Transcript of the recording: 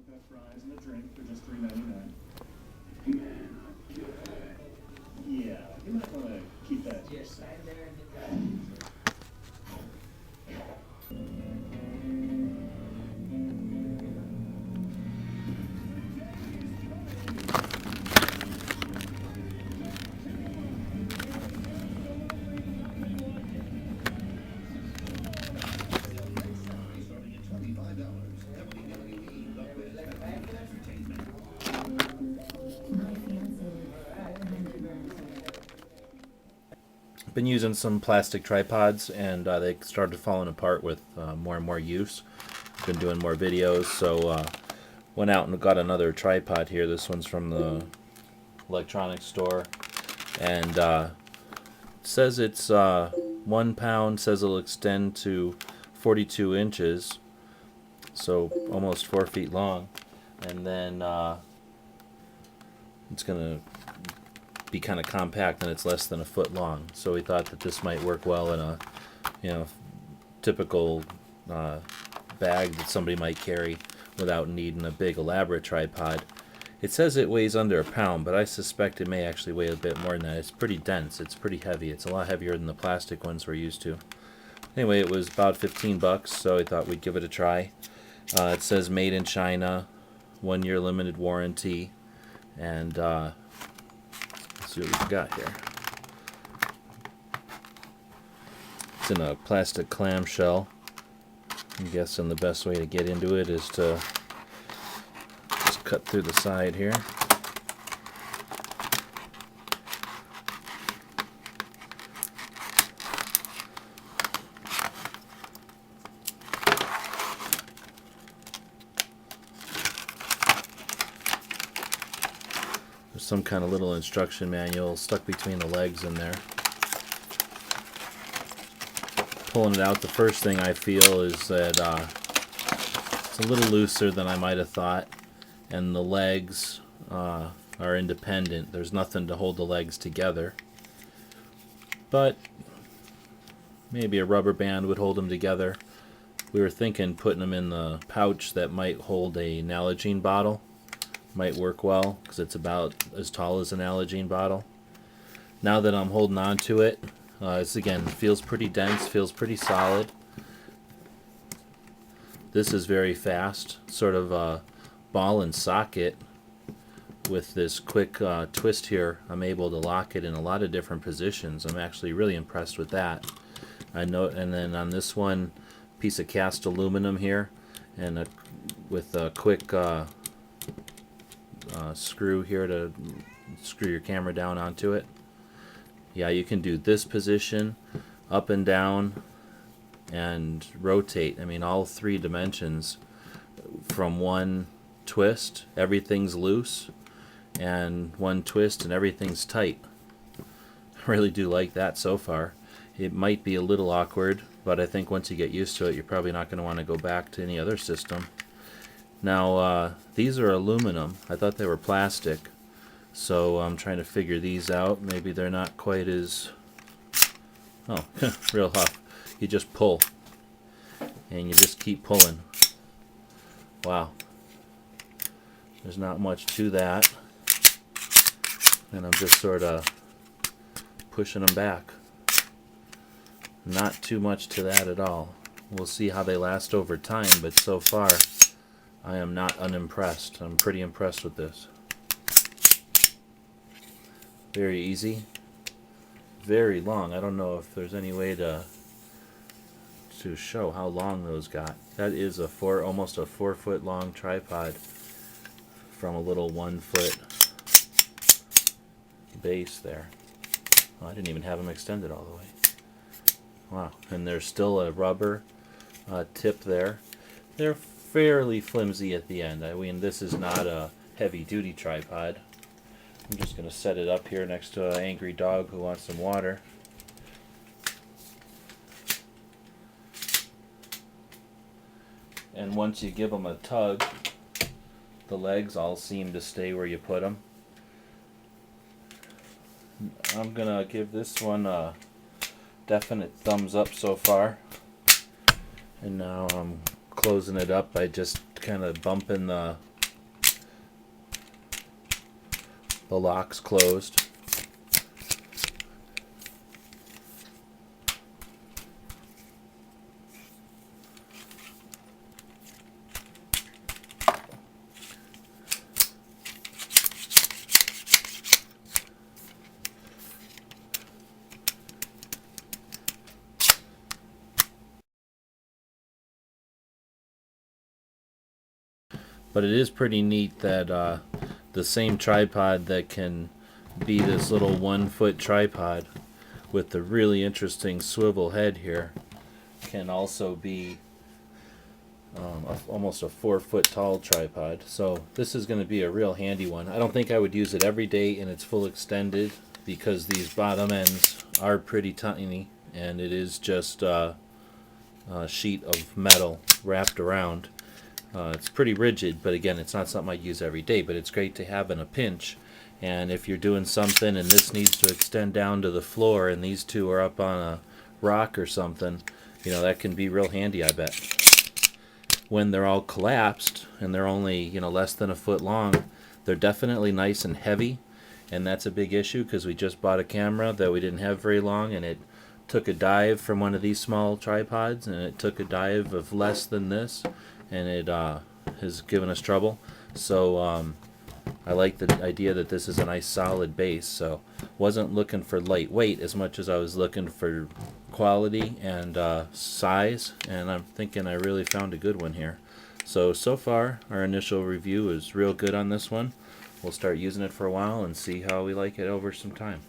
Got fries and a drink for just $3.99. Yeah, you might want to keep that to yourself. Been using some plastic tripods, and they started falling apart with more and more use. Been doing more videos, so went out and got another tripod here. This one's from the electronics store, and says it's 1 pound. Says it'll extend to 42 inches, so almost 4 feet long, and then it's gonna be kind of compact, and it's less than a foot long. So we thought that this might work well in a, typical bag that somebody might carry without needing a big elaborate tripod. It says it weighs under a pound, but I suspect it may actually weigh a bit more than that. It's pretty dense. It's pretty heavy. It's a lot heavier than the plastic ones we're used to. Anyway, it was about 15 bucks, so I thought we'd give it a try. It says made in China, 1 year limited warranty, and let's see what we've got here. It's in a plastic clamshell. I'm guessing the best way to get into it is to just cut through the side here. There's some kind of little instruction manual stuck between the legs in there. Pulling it out, the first thing I feel is that it's a little looser than I might have thought, and the legs are independent. There's nothing to hold the legs together, but maybe a rubber band would hold them together. We were thinking putting them in the pouch that might hold a Nalgene bottle. Might work well because it's about as tall as an Nalgene bottle. Now that I'm holding on to it, it's again feels pretty dense, feels pretty solid. This is very fast, sort of a ball and socket. With this quick twist here, I'm able to lock it in a lot of different positions. I'm actually really impressed with that. I know, and then on this one, piece of cast aluminum here, and with a quick screw here to screw your camera down onto it. Yeah, you can do this position, up and down, and rotate. I mean, all 3 dimensions from one twist, everything's loose, and one twist and everything's tight. I really do like that so far. It might be a little awkward, but I think once you get used to it, you're probably not going to want to go back to any other system. Now, these are aluminum. I thought they were plastic, so I'm trying to figure these out. Maybe they're not quite as... Oh, real tough. You just pull, and you just keep pulling. Wow. There's not much to that. And I'm just sort of pushing them back. Not too much to that at all. We'll see how they last over time, but so far I am not unimpressed. I'm pretty impressed with this. Very easy. Very long. I don't know if there's any way to show how long those got. That is almost a 4 foot long tripod from a little 1 foot base there. Oh, I didn't even have them extended all the way. Wow. And there's still a rubber tip there. They're fairly flimsy at the end. I mean, this is not a heavy duty tripod. I'm just going to set it up here next to an angry dog who wants some water. And once you give them a tug, the legs all seem to stay where you put them. I'm going to give this one a definite thumbs up so far. And now I'm closing it up by just kind of bumping the The lock's closed. But it is pretty neat that the same tripod that can be this little 1-foot tripod with the really interesting swivel head here can also be almost a 4-foot tall tripod. So this is going to be a real handy one. I don't think I would use it every day in its full extended because these bottom ends are pretty tiny and it is just a sheet of metal wrapped around. It's pretty rigid, but again, it's not something I'd use every day, but it's great to have in a pinch. And if you're doing something and this needs to extend down to the floor and these two are up on a rock or something, you know, that can be real handy, I bet. When they're all collapsed and they're only, you know, less than a foot long, they're definitely nice and heavy, and that's a big issue because we just bought a camera that we didn't have very long, and it took a dive from one of these small tripods, and it took a dive of less than this, and it has given us trouble. So I like the idea that this is a nice solid base. So wasn't looking for lightweight as much as I was looking for quality and size, and I'm thinking I really found a good one here. So far our initial review is real good on this one. We'll start using it for a while and see how we like it over some time.